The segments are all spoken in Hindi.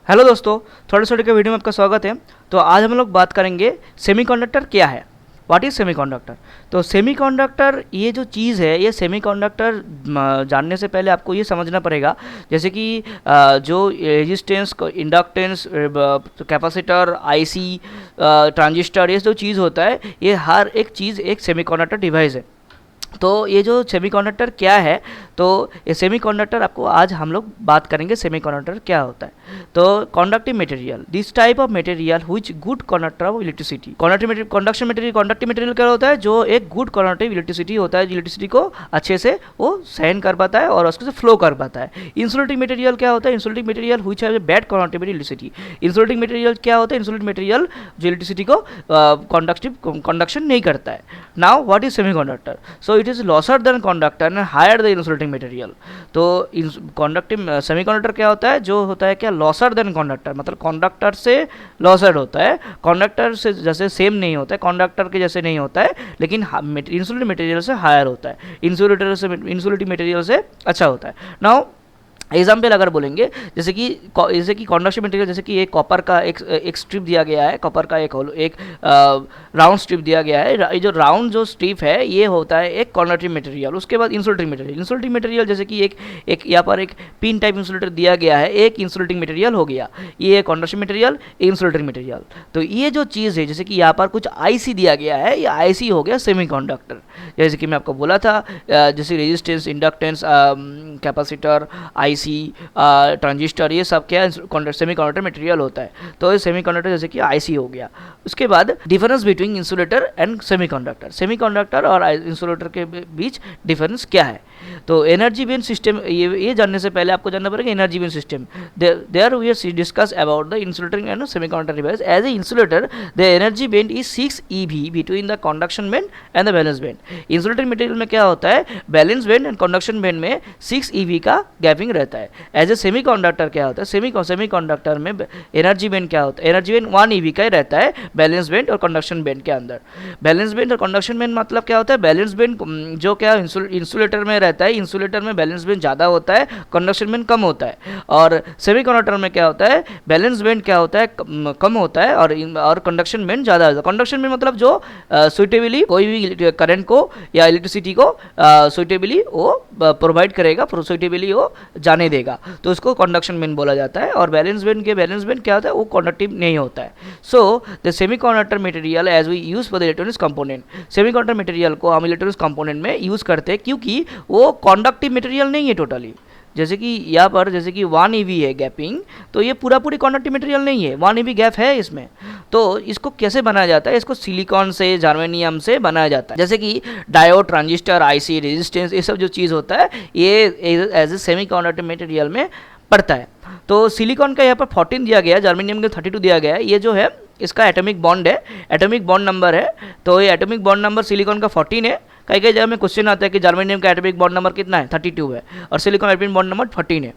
हेलो दोस्तों, थोड़े छोटे के वीडियो में आपका स्वागत है। तो आज हम लोग बात करेंगे सेमीकंडक्टर क्या है। What is semiconductor. तो सेमीकंडक्टर ये जो चीज़ है, ये सेमीकंडक्टर जानने से पहले आपको ये समझना पड़ेगा जैसे कि जो resistance, inductance, capacitor, IC, transistor, ये जो चीज़ होता है, ये हर एक चीज़ एक सेमीकंडक्टर डिवाइस है। तो ये जो सेमीकंडक्टर क्या है, तो ये सेमीकंडक्टर आपको आज हम लोग बात करेंगे सेमीकंडक्टर क्या होता है। तो conductive material, this type of material which good conductor of electricity. Conduction material, conductive material क्या होता है, जो एक गुड कंडक्टिव इलेक्ट्रिसिटी होता है, इलेक्ट्रिसिटी को अच्छे से वो सहन कर पाता है और उसको से फ्लो कर पाता है। इंसुलेटिंग मटेरियल क्या होता है, insulating material which have a bad conductivity electricity. Insulating material क्या होता है, इंसुलेटिंग मटेरियल जो इलेक्ट्रिसिटी को कंडक्शन नहीं करता है। Now what is semiconductor. So it is lesser than conductor and higher the insulating material. तो कंडक्टिव सेमीकंडक्टर क्या होता है, जो होता है क्या, लॉसर देन कंडक्टर, मतलब कंडक्टर से लॉसर होता है, कंडक्टर से जैसे सेम नहीं होता है, कंडक्टर के जैसे नहीं होता है, लेकिन इंसुलेटिंग मटेरियल से हायर होता है, इंसुलेटिंग मटेरियल से अच्छा होता है। नाउ एग्जाम्पल अगर बोलेंगे जैसे कि कंडक्शन मटेरियल, जैसे कि एक कॉपर का एक स्ट्रिप दिया गया है, कॉपर का एक राउंड स्ट्रिप दिया गया है। ये जो राउंड जो स्ट्रिप है, ये होता है एक कंडक्टिव मटेरियल। उसके बाद इंसुलेटिंग मटेरियल जैसे कि एक यहाँ पर एक पिन टाइप इंसुलेटर दिया गया है, एक इंसुलेटिंग मटेरियल हो गया। ये कंडक्शन मटेरियल, इंसुलेटिंग मटेरियल। तो ये जो चीज़ है, जैसे कि यहाँ पर कुछ आईसी दिया गया है, ये आईसी हो गया सेमीकंडक्टर। जैसे कि मैं आपको बोला था, जैसे resistance, inductance, capacitor, IC, transistor, ये सब क्या सेमीकंडक्टर मटेरियल होता है। तो ये सेमीकंडक्टर जैसे कि आईसी हो गया। उसके बाद difference between insulator and semiconductor और इंसुलेटर के बीच डिफरेंस क्या है। तो एनर्जी बेन सिस्टम, ये जानने से पहले आपको जानना पड़ेगा energy band system. There we discuss about the insulator and semiconductor device. As a insulator the energy band is 6 eV between the conduction band and the valence band. Insulating material में क्या होता है, valence band and conduction band में 6 eV का गैपिंग रहता है। एज ए सेमीकंडक्टर क्या होता है, सेमीकंडक्टर में एनर्जी बेंड क्या होता है, एनर्जी बेंड 1 eV का ही रहता है बैलेंस बेंड और कंडक्शन बेंड के अंदर। बैलेंस बेंड और कंडक्शन बेंड मतलब क्या होता है, बैलेंस बेंड जो क्या इंसुलेटर में रहता है, इंसुलेटर में बैलेंस बेंड ज़्यादा होता है, कंडक्शन बेंड कम होता है। और सेमीकंडक्टर में क्या होता है, बैलेंस बेंड क्या होता है, कम होता है और कंडक्शन बेंड ज़्यादा होता है। कंडक्शन बेंड मतलब जो सुइटेबली कोई भी करंट को या इलेक्ट्रिसिटी को सुइटेबली वो प्रोवाइड करेगा, सुइटेबली वो जाने देगा, तो उसको कंडक्शन बेंड बोला जाता है। और बैलेंस बेंड क्या होता है, वो कंडक्टिव नहीं होता है। So the semiconductor material as we use for the electronics component, semiconductor material को हम इलेक्ट्रॉनिक्स कंपोनेंट में यूज करते हैं क्योंकि वो कंडक्टिव मटेरियल नहीं है टोटली। जैसे कि यहाँ पर जैसे कि 1 eV है गैपिंग, तो ये पूरी कंडक्टिव मटेरियल नहीं है, 1 eV गैप है इसमें। तो इसको कैसे बनाया जाता है, इसको सिलिकॉन से, जर्मेनियम से बनाया जाता है। जैसे कि डायोड, ट्रांजिस्टर, आईसी, रेजिस्टेंस, ये सब जो चीज़ होता है, ये एज ए सेमीकंडक्टर मटेरियल में पड़ता है। तो सिलिकॉन का यहाँ पर 14 दिया गया है, जर्मेनियम का 32 दिया गया है। ये जो है इसका एटॉमिक बॉन्ड है, एटॉमिक बॉन्ड नंबर है। तो ये एटॉमिक बॉन्ड नंबर सिलिकॉन का 14 है। कई कई जगह में क्वेश्चन आता है कि जर्मेनियम का एटॉमिक बॉन्ड नंबर कितना है, 32 है, और सिलिकॉन एटॉमिक बॉन्ड नंबर 14 है।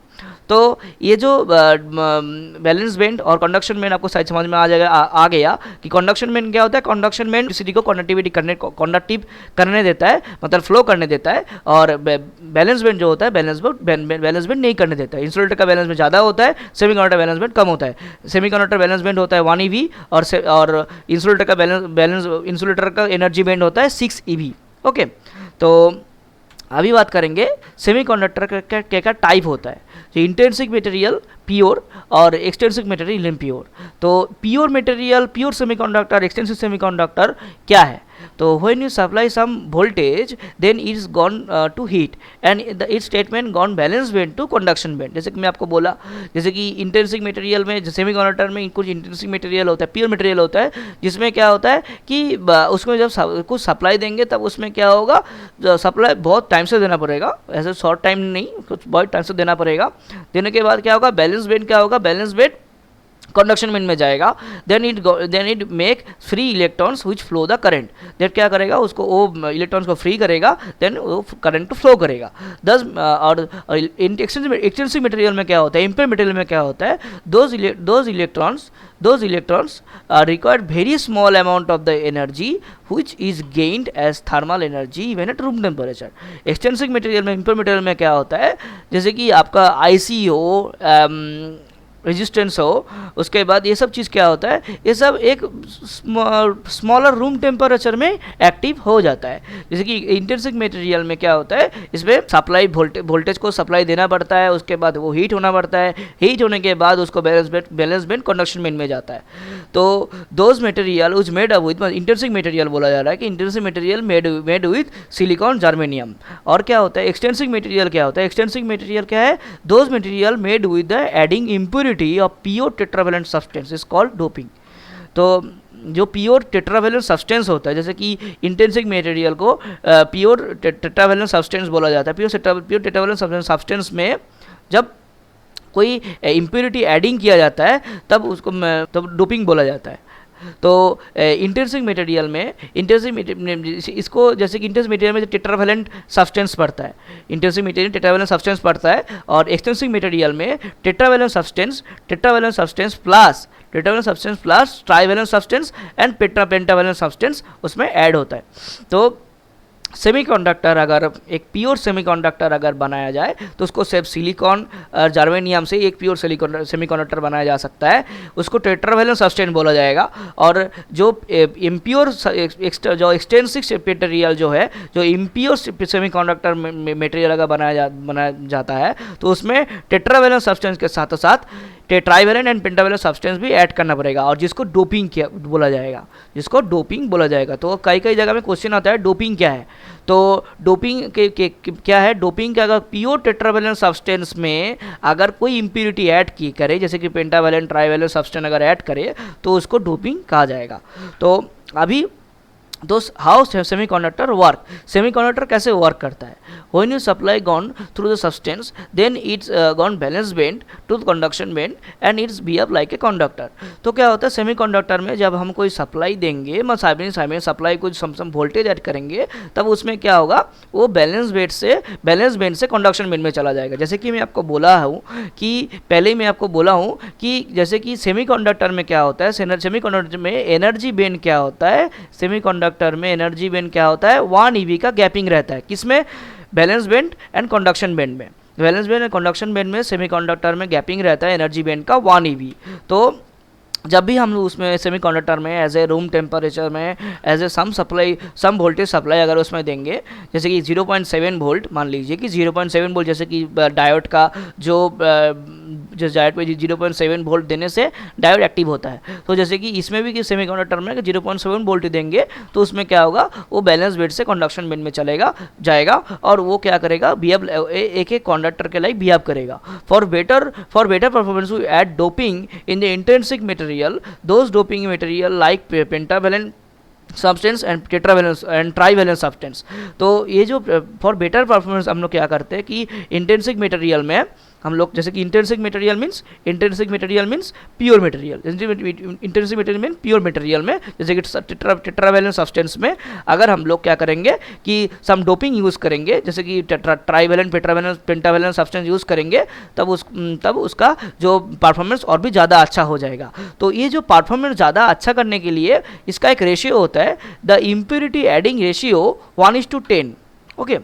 तो ये जो बैलेंस बेंड और कंडक्शन बेंड आपको शायद समझ में आ जाएगा, आ गया कि कंडक्शन बेंड क्या होता है। कंडक्शन बेंड इलेक्ट्रिसिटी को कंडक्टिव करने देता है, मतलब फ्लो करने देता है। और बैलेंस बेंड जो होता है, बैलेंस बेंड नहीं करने देता है। इंसुलेटर का बैलेंस बेंड ज़्यादा होता है, सेमीकंडक्टर बैलेंस बेंड कम होता है। सेमीकंडक्टर बैलेंस बेंड होता है 1 eV और इंसुलेटर का इंसुलेटर का एनर्जी बेंड होता है 6 eV। ओके, तो अभी बात करेंगे सेमीकंडक्टर का टाइप होता है, जो इंट्रिंसिक मटेरियल प्योर और एक्सट्रिंसिक मटेरियल इम्प्योर। तो pure material, pure semiconductor, extensive semiconductor क्या है। तो when you supply some voltage then it is gone to heat and it statement gone valence band to conduction band. जैसे कि मैं आपको बोला, जैसे कि इंट्रिंसिक मटेरियल में, सेमीकंडक्टर में कुछ इंट्रिंसिक मटेरियल होता है, प्योर मटेरियल होता है, जिसमें क्या होता है कि उसमें जब कुछ सप्लाई देंगे तब उसमें क्या होगा, सप्लाई बहुत टाइम से देना पड़ेगा, ऐसे शॉर्ट टाइम नहीं, कुछ बहुत टाइम से देना पड़ेगा। देने के बाद क्या होगा, बैलेंस बेंड क्या होगा, बैलेंस बेंड कंडक्शन बेंड में जाएगा। Then it make free electrons which flow the current. Then क्या करेगा, उसको वो इलेक्ट्रॉन्स को फ्री करेगा, देन वो करंट को फ्लो करेगा। दस और एक्सटेंसिव मटेरियल में क्या होता है, इम्प्योर मटेरियल में क्या होता है, those electrons required very small amount of the energy which is gained as thermal energy even at room temperature। Extensive material में, इम्प्योर मटेरियल में क्या होता है, जैसे कि आपका आईसी हो, रेजिस्टेंस हो, उसके बाद ये सब चीज़ क्या होता है, ये सब एक स्मॉलर रूम टेम्परेचर में एक्टिव हो जाता है। जैसे कि इंट्रिंसिक मटेरियल में क्या होता है, इसमें सप्लाई वोल्टेज को सप्लाई देना पड़ता है, उसके बाद वो हीट होना पड़ता है, हीट होने के बाद उसको बैलेंस बैंड कंडक्शन बैंड में जाता है। तो दोज मटेरियल उज made up with, intrinsic material बोला जा रहा है कि intrinsic material made with silicon germanium. और क्या होता है एक्सटेंसिक मटेरियल, क्या होता है एक्सटेंसिक मटेरियल, क्या है those material made with the adding impurity of pure tetravalent substance is called doping. तो जो प्योर टेट्रावेलेंट सब्सटेंस होता है, जैसे कि इंटेंसिक मटेरियल को प्योर टेट्रावेलेंट सब्सटेंस बोला जाता है। प्योर टेट्रावेलेंट सब्सटेंस में जब कोई इम्प्योरिटी एडिंग किया जाता है तब उसको तब डोपिंग बोला जाता है। तो इंटेंसिक मटेरियल में इसको, जैसे कि इंटेंसिक मटेरियल में टेट्रावेलेंट सब्सटेंस पड़ता है, इंटेंसिक मटेरियल टेट्रावेलेंट सब्सटेंस पड़ता है, और एक्सटेंसिक मटेरियल में tetravalent substance plus trivalent substance and pentavalent substance उसमें ऐड होता है। तो सेमीकंडक्टर अगर एक प्योर सेमीकंडक्टर अगर बनाया जाए तो उसको सिर्फ सिलिकॉन जर्मेनियम से एक प्योर सेमीकंडक्टर बनाया जा सकता है, उसको टेट्रावेलेंट सब्सटेंस बोला जाएगा। और जो इम्प्योर जो एक्सटेंसिक मटेरियल जो है, जो इम्प्योर सेमीकंडक्टर मटेरियल अगर बनाया जाता है तो उसमें टेट्रावेलेंट सब्सटेंस के साथ साथ ट्राइवेलेंट एंड पेंटावेलेंट सब्सटेंस भी ऐड करना पड़ेगा, और जिसको डोपिंग बोला जाएगा। तो कई जगह में क्वेश्चन आता है डोपिंग क्या है। तो डोपिंग के क्या है, डोपिंग का अगर प्योर टेट्रावेलेंट सब्सटेंस में अगर कोई इम्प्योरिटी ऐड की करे, जैसे कि पेंटावेलेंट ट्राइवेलेंट सब्सटेंस अगर ऐड करे तो उसको डोपिंग कहा जाएगा। तो अभी हाउ सेमीकंडक्टर वर्क, सेमीकंडक्टर कैसे वर्क करता है। When you supply gone through the substance then it's gone valence band to the conduction band and it's behave like a conductor. तो क्या होता है सेमीकंडक्टर में जब हम कोई सप्लाई देंगे, साइड सप्लाई कुछ सम वोल्टेज ऐड करेंगे, तब उसमें क्या होगा, वो बैलेंस बैंड से कंडक्शन बैंड में चला जाएगा। जैसे कि मैं आपको बोला हूँ कि जैसे कि सेमीकंडक्टर में क्या होता है, सेमीकंडक्टर में एनर्जी बैंड क्या होता है, सेमीकंडक्टर में एनर्जी बैंड क्या होता है, 1 eV का गैपिंग रहता है, किसमें, valence band and conduction band में। Valence band and conduction band में सेमीकंडक्टर में गैपिंग रहता है एनर्जी बैंड का 1 eV। तो जब भी हम लोग उसमें सेमीकंडक्टर में एज ए रूम टेम्परेचर में as a some voltage supply अगर उसमें देंगे, जैसे कि 0.7 वोल्ट, मान लीजिए कि 0.7 वोल्ट, जैसे कि डायोड का जिस डायोड पे 0.7 वोल्ट देने से डायोड एक्टिव होता है। तो जैसे कि इसमें भी कि सेमीकंडक्टर में 0.7 वोल्ट देंगे तो उसमें क्या होगा, वो बैलेंस बैंड से कंडक्शन बैंड में जाएगा और वो क्या करेगा, बिहेव एक कंडक्टर के लाइक बिहेव करेगा। For better performance we add doping in the intrinsic material, those doping material like pentavalent substance and tetravalence and trivalence substance. तो ये जो फॉर बेटर परफॉर्मेंस हम लोग क्या करते हैं कि इंट्रिंसिक मटेरियल में हम लोग, जैसे कि intrinsic material means pure material, intrinsic material mean pure material में, जैसे कि टेट्रावेलेंट सब्सटेंस में अगर हम लोग क्या करेंगे कि सम डोपिंग यूज़ करेंगे, जैसे कि ट्राइवेलेंट पेंटावेलेंट सब्सटेंस यूज़ करेंगे, तब उसका जो परफॉर्मेंस और भी ज़्यादा अच्छा हो जाएगा। तो ये जो परफॉर्मेंस ज़्यादा अच्छा करने के लिए इसका एक रेशियो होता है, the impurity adding ratio 1:10। Okay,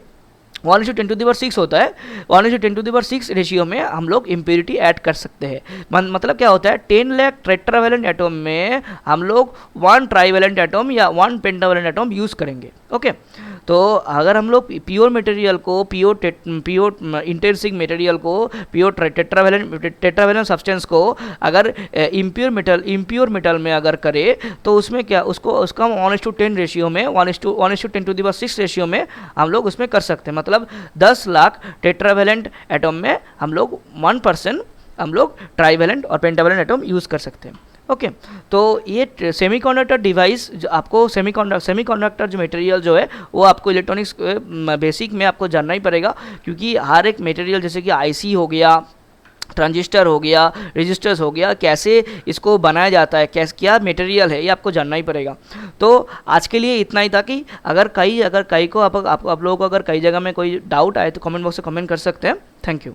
1:10⁶ होता है। 1:10⁶ रेशियो में हम लोग इम्प्योरिटी ऐड कर सकते हैं। मतलब क्या होता है, 10 लाख टेट्रावेलेंट एटम में हम लोग 1 ट्राइवेलेंट एटम या 1 पेंटावेलेंट एटम यूज़ करेंगे। ओके, तो अगर हम लोग प्योर मटेरियल को, प्योर इंट्रिंसिक मटेरियल को, प्योर टेट्रावेलेंट सब्सटेंस को अगर इम्प्योर मेटल में अगर करे तो उसमें क्या, उसका 1:10 रेशियो में 1:10⁶ रेशियो में हम लोग उसमें कर सकते हैं। मतलब 10 लाख टेट्रावेलेंट एटम में हम लोग 1% हम लोग ट्राइवेलेंट और पेंटावेलेंट एटम यूज़ कर सकते हैं। ओके, तो ये सेमीकंडक्टर डिवाइस जो आपको सेमीकंडक्टर जो मटेरियल जो है वो आपको इलेक्ट्रॉनिक्स बेसिक में आपको जानना ही पड़ेगा, क्योंकि हर एक मटेरियल जैसे कि आईसी हो गया, ट्रांजिस्टर हो गया, रेजिस्टर्स हो गया, कैसे इसको बनाया जाता है, क्या मटेरियल है, ये आपको जानना ही पड़ेगा। तो आज के लिए इतना ही था कि अगर कई को आप लोगों को अगर कई जगह में कोई डाउट आए तो कमेंट बॉक्स में कमेंट कर सकते हैं। Thank you.